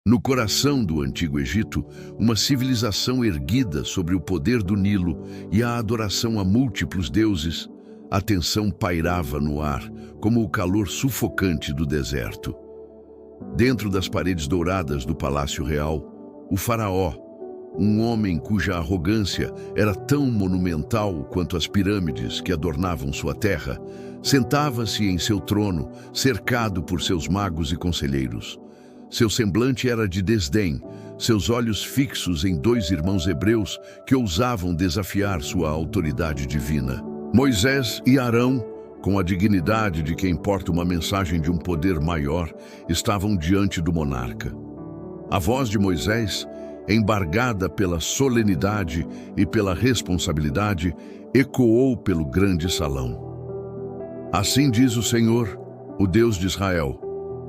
No coração do Antigo Egito, uma civilização erguida sobre o poder do Nilo e a adoração a múltiplos deuses, a tensão pairava no ar, como o calor sufocante do deserto. Dentro das paredes douradas do Palácio Real, o faraó, um homem cuja arrogância era tão monumental quanto as pirâmides que adornavam sua terra, sentava-se em seu trono, cercado por seus magos e conselheiros. Seu semblante era de desdém, seus olhos fixos em dois irmãos hebreus que ousavam desafiar sua autoridade divina. Moisés e Arão, com a dignidade de quem porta uma mensagem de um poder maior, estavam diante do monarca. A voz de Moisés, embargada pela solenidade e pela responsabilidade, ecoou pelo grande salão. Assim diz o Senhor, o Deus de Israel: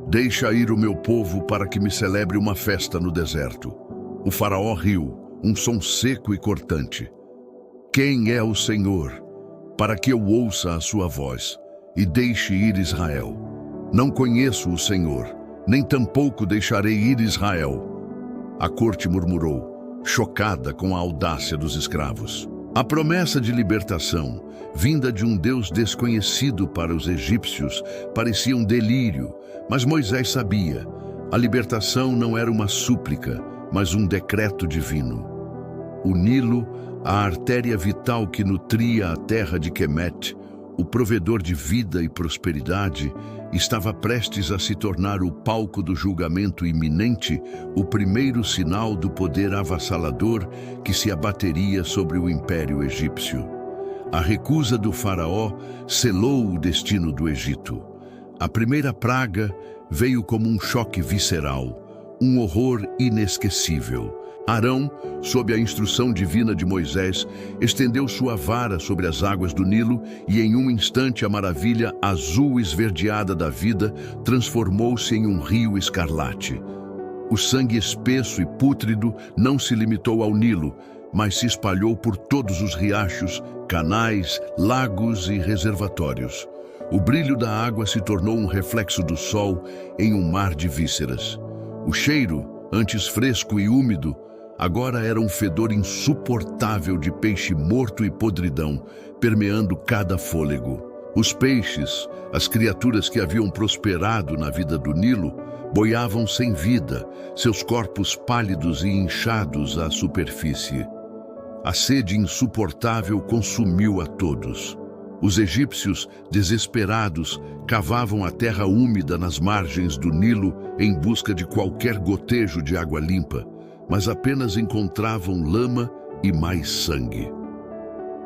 deixa ir o meu povo para que me celebre uma festa no deserto. O faraó riu, um som seco e cortante. Quem é o Senhor, para que eu ouça a sua voz e deixe ir Israel? Não conheço o Senhor, nem tampouco deixarei ir Israel. A corte murmurou, chocada com a audácia dos escravos. A promessa de libertação, vinda de um Deus desconhecido para os egípcios, parecia um delírio, mas Moisés sabia, a libertação não era uma súplica, mas um decreto divino. O Nilo, a artéria vital que nutria a terra de Quemet, o provedor de vida e prosperidade, estava prestes a se tornar o palco do julgamento iminente, o primeiro sinal do poder avassalador que se abateria sobre o Império Egípcio. A recusa do faraó selou o destino do Egito. A primeira praga veio como um choque visceral, um horror inesquecível. Arão, sob a instrução divina de Moisés, estendeu sua vara sobre as águas do Nilo e em um instante a maravilha azul esverdeada da vida transformou-se em um rio escarlate. O sangue espesso e pútrido não se limitou ao Nilo, mas se espalhou por todos os riachos, canais, lagos e reservatórios. O brilho da água se tornou um reflexo do sol em um mar de vísceras. O cheiro, antes fresco e úmido, agora era um fedor insuportável de peixe morto e podridão, permeando cada fôlego. Os peixes, as criaturas que haviam prosperado na vida do Nilo, boiavam sem vida, seus corpos pálidos e inchados à superfície. A sede insuportável consumiu a todos. Os egípcios, desesperados, cavavam a terra úmida nas margens do Nilo em busca de qualquer gotejo de água limpa, mas apenas encontravam lama e mais sangue.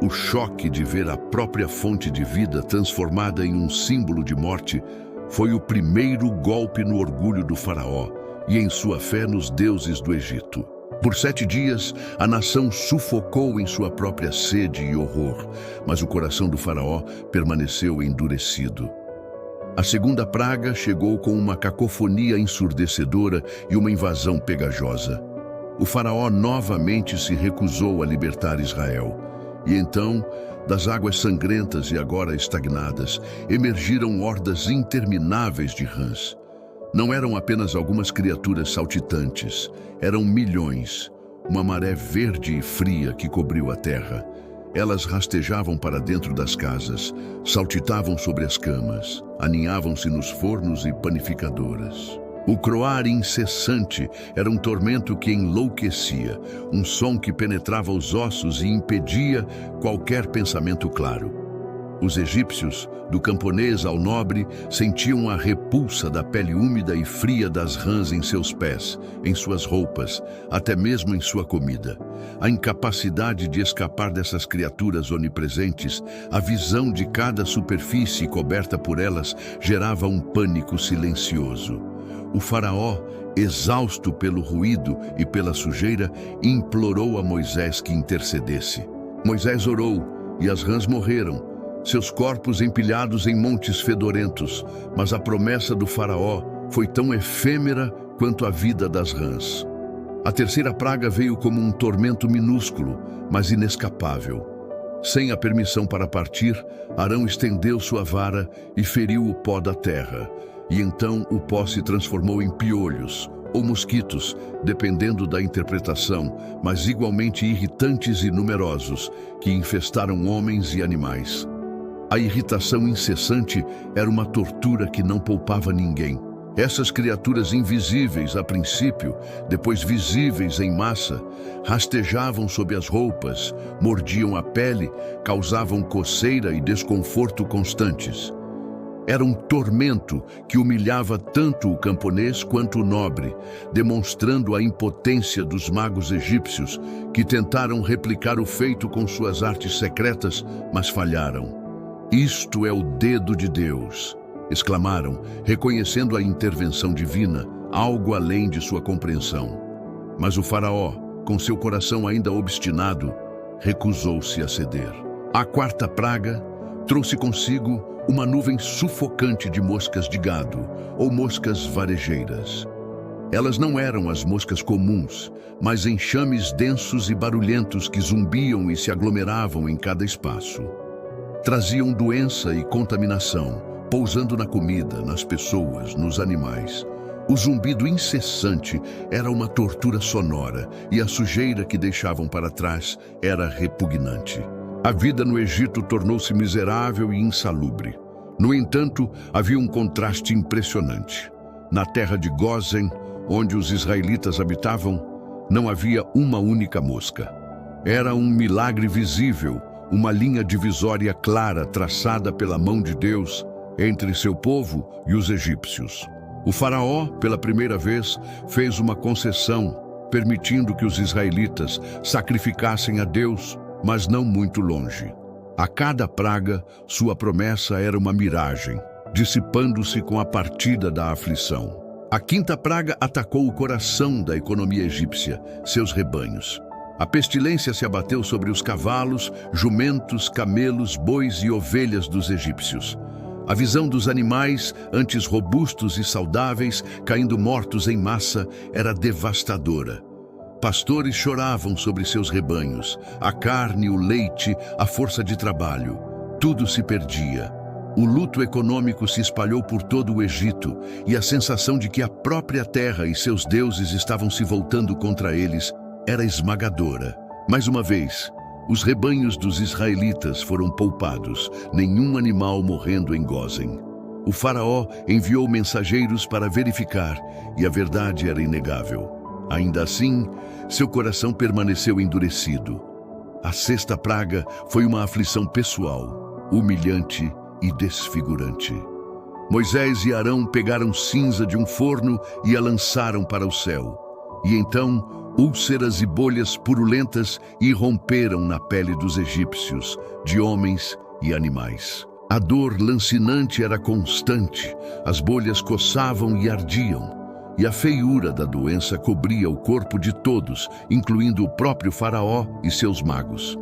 O choque de ver a própria fonte de vida transformada em um símbolo de morte foi o primeiro golpe no orgulho do faraó e em sua fé nos deuses do Egito. Por 7 dias, a nação sufocou em sua própria sede e horror, mas o coração do faraó permaneceu endurecido. A segunda praga chegou com uma cacofonia ensurdecedora e uma invasão pegajosa. O faraó novamente se recusou a libertar Israel. E então, das águas sangrentas e agora estagnadas, emergiram hordas intermináveis de rãs. Não eram apenas algumas criaturas saltitantes, eram milhões, uma maré verde e fria que cobriu a terra. Elas rastejavam para dentro das casas, saltitavam sobre as camas, aninhavam-se nos fornos e panificadoras. O croar incessante era um tormento que enlouquecia, um som que penetrava os ossos e impedia qualquer pensamento claro. Os egípcios, do camponês ao nobre, sentiam a repulsa da pele úmida e fria das rãs em seus pés, em suas roupas, até mesmo em sua comida. A incapacidade de escapar dessas criaturas onipresentes, a visão de cada superfície coberta por elas, gerava um pânico silencioso. O faraó, exausto pelo ruído e pela sujeira, implorou a Moisés que intercedesse. Moisés orou e as rãs morreram, seus corpos empilhados em montes fedorentos, mas a promessa do faraó foi tão efêmera quanto a vida das rãs. A terceira praga veio como um tormento minúsculo, mas inescapável. Sem a permissão para partir, Arão estendeu sua vara e feriu o pó da terra. E então o pó se transformou em piolhos, ou mosquitos, dependendo da interpretação, mas igualmente irritantes e numerosos, que infestaram homens e animais. A irritação incessante era uma tortura que não poupava ninguém. Essas criaturas invisíveis a princípio, depois visíveis em massa, rastejavam sob as roupas, mordiam a pele, causavam coceira e desconforto constantes. Era um tormento que humilhava tanto o camponês quanto o nobre, demonstrando a impotência dos magos egípcios, que tentaram replicar o feito com suas artes secretas, mas falharam. "Isto é o dedo de Deus", exclamaram, reconhecendo a intervenção divina, algo além de sua compreensão. Mas o faraó, com seu coração ainda obstinado, recusou-se a ceder. A quarta praga trouxe consigo uma nuvem sufocante de moscas de gado, ou moscas varejeiras. Elas não eram as moscas comuns, mas enxames densos e barulhentos que zumbiam e se aglomeravam em cada espaço. Traziam doença e contaminação, pousando na comida, nas pessoas, nos animais. O zumbido incessante era uma tortura sonora e a sujeira que deixavam para trás era repugnante. A vida no Egito tornou-se miserável e insalubre. No entanto, havia um contraste impressionante. Na terra de Gósen, onde os israelitas habitavam, não havia uma única mosca. Era um milagre visível, uma linha divisória clara traçada pela mão de Deus entre seu povo e os egípcios. O faraó, pela primeira vez, fez uma concessão, permitindo que os israelitas sacrificassem a Deus, mas não muito longe. A cada praga, sua promessa era uma miragem, dissipando-se com a partida da aflição. A quinta praga atacou o coração da economia egípcia, seus rebanhos. A pestilência se abateu sobre os cavalos, jumentos, camelos, bois e ovelhas dos egípcios. A visão dos animais, antes robustos e saudáveis, caindo mortos em massa, era devastadora. Pastores choravam sobre seus rebanhos, a carne, o leite, a força de trabalho. Tudo se perdia. O luto econômico se espalhou por todo o Egito e a sensação de que a própria terra e seus deuses estavam se voltando contra eles era esmagadora. Mais uma vez, os rebanhos dos israelitas foram poupados, nenhum animal morrendo em Gósen. O faraó enviou mensageiros para verificar e a verdade era inegável. Ainda assim, seu coração permaneceu endurecido. A sexta praga foi uma aflição pessoal, humilhante e desfigurante. Moisés e Arão pegaram cinza de um forno e a lançaram para o céu. E então, úlceras e bolhas purulentas irromperam na pele dos egípcios, de homens e animais. A dor lancinante era constante, as bolhas coçavam e ardiam. E a feiura da doença cobria o corpo de todos, incluindo o próprio faraó e seus magos.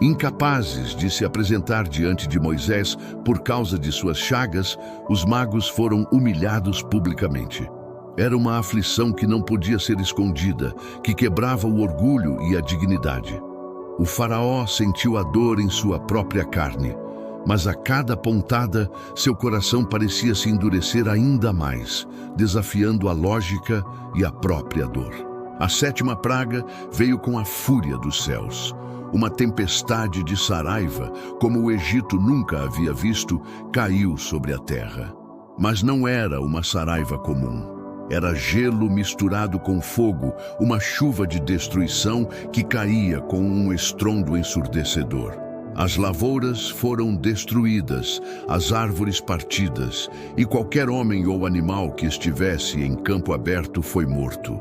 Incapazes de se apresentar diante de Moisés por causa de suas chagas, os magos foram humilhados publicamente. Era uma aflição que não podia ser escondida, que quebrava o orgulho e a dignidade. O faraó sentiu a dor em sua própria carne, mas a cada pontada, seu coração parecia se endurecer ainda mais, desafiando a lógica e a própria dor. A sétima praga veio com a fúria dos céus. Uma tempestade de saraiva, como o Egito nunca havia visto, caiu sobre a terra. Mas não era uma saraiva comum. Era gelo misturado com fogo, uma chuva de destruição que caía com um estrondo ensurdecedor. As lavouras foram destruídas, as árvores partidas, e qualquer homem ou animal que estivesse em campo aberto foi morto.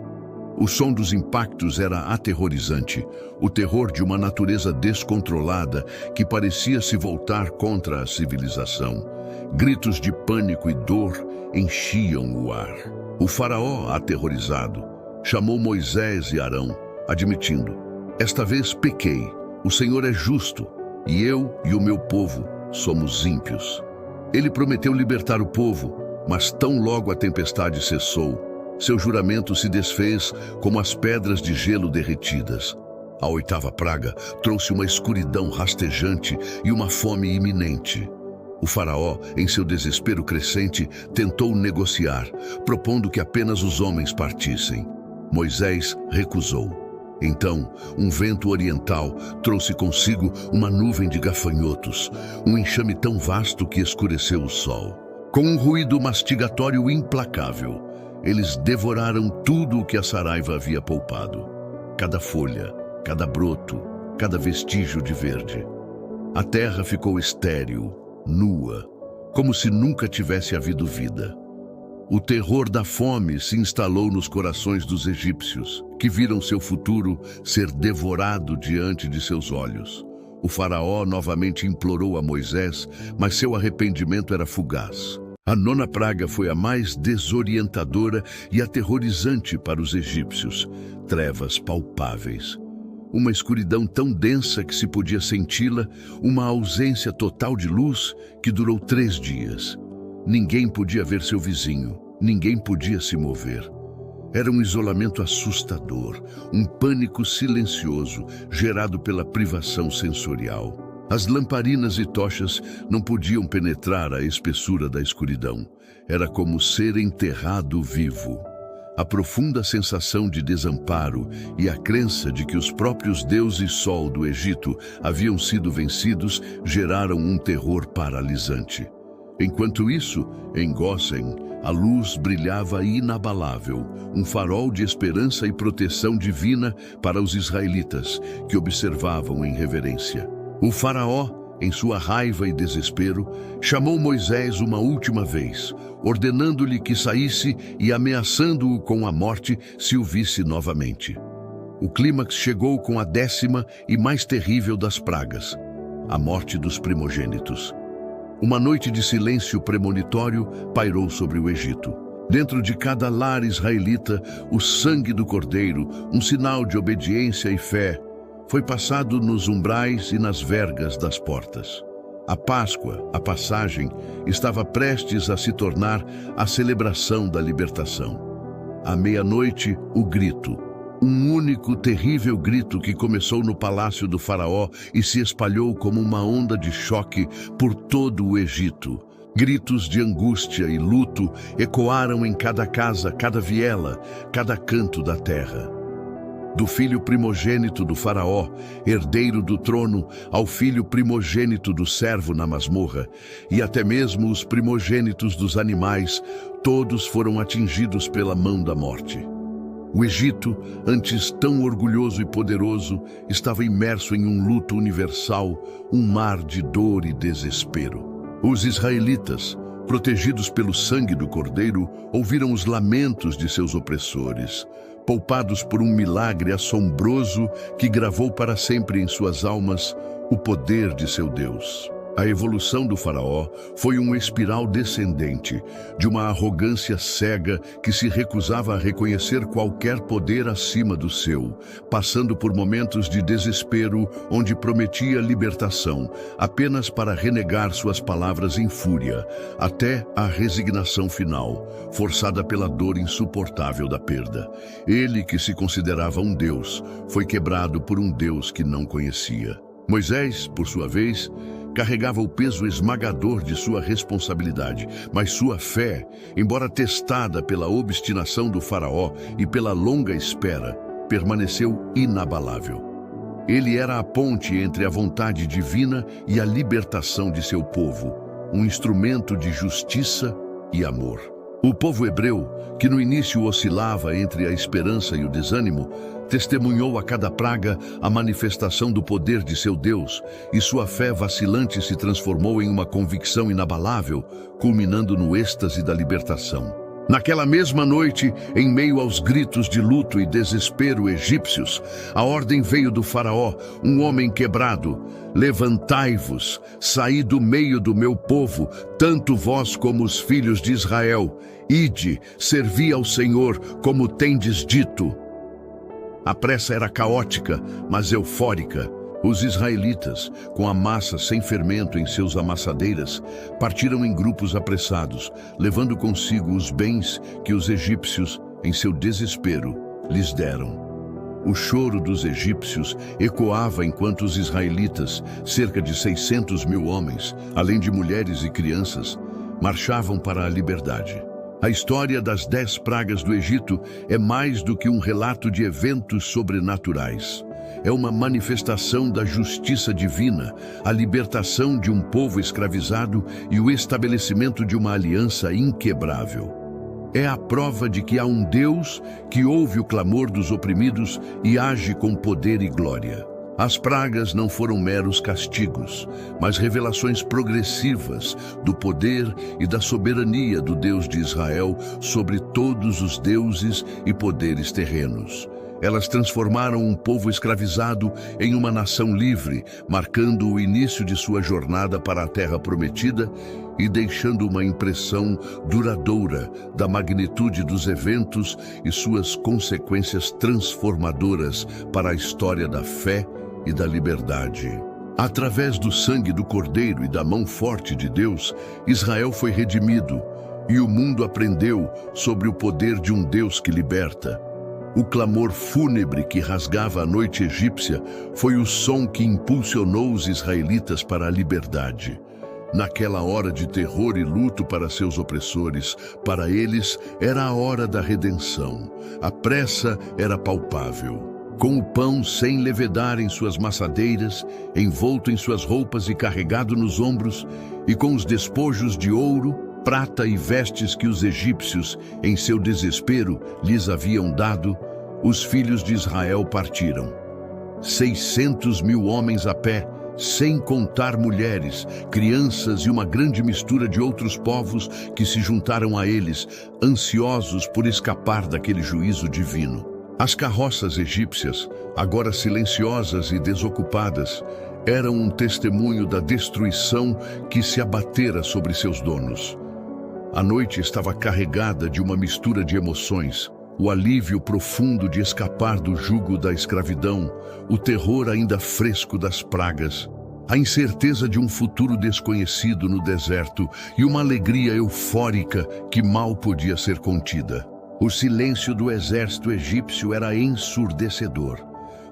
O som dos impactos era aterrorizante, o terror de uma natureza descontrolada que parecia se voltar contra a civilização. Gritos de pânico e dor enchiam o ar. O faraó, aterrorizado, chamou Moisés e Arão, admitindo: "Esta vez pequei, o Senhor é justo, e eu e o meu povo somos ímpios." Ele prometeu libertar o povo, mas tão logo a tempestade cessou, seu juramento se desfez como as pedras de gelo derretidas. A oitava praga trouxe uma escuridão rastejante e uma fome iminente. O faraó, em seu desespero crescente, tentou negociar, propondo que apenas os homens partissem. Moisés recusou. Então, um vento oriental trouxe consigo uma nuvem de gafanhotos, um enxame tão vasto que escureceu o sol. Com um ruído mastigatório implacável, eles devoraram tudo o que a saraiva havia poupado. Cada folha, cada broto, cada vestígio de verde. A terra ficou estéril, nua, como se nunca tivesse havido vida. O terror da fome se instalou nos corações dos egípcios, que viram seu futuro ser devorado diante de seus olhos. O faraó novamente implorou a Moisés, mas seu arrependimento era fugaz. A 9ª praga foi a mais desorientadora e aterrorizante para os egípcios. Trevas palpáveis. Uma escuridão tão densa que se podia senti-la, uma ausência total de luz que durou 3 dias. Ninguém podia ver seu vizinho, ninguém podia se mover. Era um isolamento assustador, um pânico silencioso gerado pela privação sensorial. As lamparinas e tochas não podiam penetrar a espessura da escuridão. Era como ser enterrado vivo. A profunda sensação de desamparo e a crença de que os próprios deuses Sol do Egito haviam sido vencidos geraram um terror paralisante. Enquanto isso, em Gósen, a luz brilhava inabalável, um farol de esperança e proteção divina para os israelitas, que observavam em reverência. O faraó, em sua raiva e desespero, chamou Moisés uma última vez, ordenando-lhe que saísse e ameaçando-o com a morte se o visse novamente. O clímax chegou com a 10ª e mais terrível das pragas, a morte dos primogênitos. Uma noite de silêncio premonitório pairou sobre o Egito. Dentro de cada lar israelita, o sangue do cordeiro, um sinal de obediência e fé, foi passado nos umbrais e nas vergas das portas. A Páscoa, a passagem, estava prestes a se tornar a celebração da libertação. À meia-noite, o grito. Um único terrível grito que começou no palácio do faraó e se espalhou como uma onda de choque por todo o Egito. Gritos de angústia e luto ecoaram em cada casa, cada viela, cada canto da terra. Do filho primogênito do faraó, herdeiro do trono, ao filho primogênito do servo na masmorra, e até mesmo os primogênitos dos animais, todos foram atingidos pela mão da morte. O Egito, antes tão orgulhoso e poderoso, estava imerso em um luto universal, um mar de dor e desespero. Os israelitas, protegidos pelo sangue do cordeiro, ouviram os lamentos de seus opressores, poupados por um milagre assombroso que gravou para sempre em suas almas o poder de seu Deus. A evolução do faraó foi uma espiral descendente, de uma arrogância cega que se recusava a reconhecer qualquer poder acima do seu, passando por momentos de desespero onde prometia libertação, apenas para renegar suas palavras em fúria, até a resignação final, forçada pela dor insuportável da perda. Ele, que se considerava um Deus, foi quebrado por um Deus que não conhecia. Moisés, por sua vez, carregava o peso esmagador de sua responsabilidade, mas sua fé, embora testada pela obstinação do faraó e pela longa espera, permaneceu inabalável. Ele era a ponte entre a vontade divina e a libertação de seu povo, um instrumento de justiça e amor. O povo hebreu, que no início oscilava entre a esperança e o desânimo, testemunhou a cada praga a manifestação do poder de seu Deus, e sua fé vacilante se transformou em uma convicção inabalável, culminando no êxtase da libertação. Naquela mesma noite, em meio aos gritos de luto e desespero egípcios, a ordem veio do faraó, um homem quebrado: levantai-vos, saí do meio do meu povo, tanto vós como os filhos de Israel. Ide, servi ao Senhor, como tendes dito. A pressa era caótica, mas eufórica. Os israelitas, com a massa sem fermento em seus amassadeiras, partiram em grupos apressados, levando consigo os bens que os egípcios, em seu desespero, lhes deram. O choro dos egípcios ecoava enquanto os israelitas, cerca de 600 mil homens, além de mulheres e crianças, marchavam para a liberdade. A história das 10 pragas do Egito é mais do que um relato de eventos sobrenaturais. É uma manifestação da justiça divina, a libertação de um povo escravizado e o estabelecimento de uma aliança inquebrável. É a prova de que há um Deus que ouve o clamor dos oprimidos e age com poder e glória. As pragas não foram meros castigos, mas revelações progressivas do poder e da soberania do Deus de Israel sobre todos os deuses e poderes terrenos. Elas transformaram um povo escravizado em uma nação livre, marcando o início de sua jornada para a Terra Prometida e deixando uma impressão duradoura da magnitude dos eventos e suas consequências transformadoras para a história da fé e da liberdade. Através do sangue do Cordeiro e da mão forte de Deus, Israel foi redimido e o mundo aprendeu sobre o poder de um Deus que liberta. O clamor fúnebre que rasgava a noite egípcia foi o som que impulsionou os israelitas para a liberdade. Naquela hora de terror e luto para seus opressores, para eles era a hora da redenção. A pressa era palpável. Com o pão sem levedar em suas maçadeiras, envolto em suas roupas e carregado nos ombros, e com os despojos de ouro, prata e vestes que os egípcios, em seu desespero, lhes haviam dado, os filhos de Israel partiram. 600 mil homens a pé, sem contar mulheres, crianças e uma grande mistura de outros povos que se juntaram a eles, ansiosos por escapar daquele juízo divino. As carroças egípcias, agora silenciosas e desocupadas, eram um testemunho da destruição que se abatera sobre seus donos. A noite estava carregada de uma mistura de emoções, o alívio profundo de escapar do jugo da escravidão, o terror ainda fresco das pragas, a incerteza de um futuro desconhecido no deserto e uma alegria eufórica que mal podia ser contida. O silêncio do exército egípcio era ensurdecedor,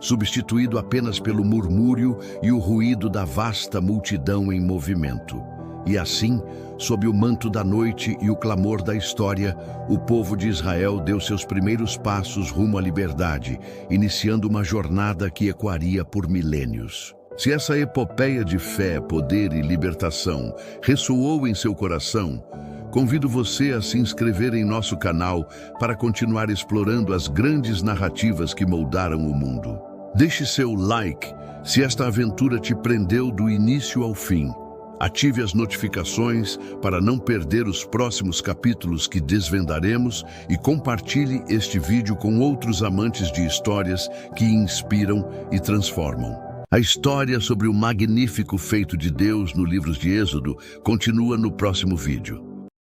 substituído apenas pelo murmúrio e o ruído da vasta multidão em movimento. E assim, sob o manto da noite e o clamor da história, o povo de Israel deu seus primeiros passos rumo à liberdade, iniciando uma jornada que ecoaria por milênios. Se essa epopeia de fé, poder e libertação ressoou em seu coração, convido você a se inscrever em nosso canal para continuar explorando as grandes narrativas que moldaram o mundo. Deixe seu like se esta aventura te prendeu do início ao fim. Ative as notificações para não perder os próximos capítulos que desvendaremos e compartilhe este vídeo com outros amantes de histórias que inspiram e transformam. A história sobre o magnífico feito de Deus no livro de Êxodo continua no próximo vídeo.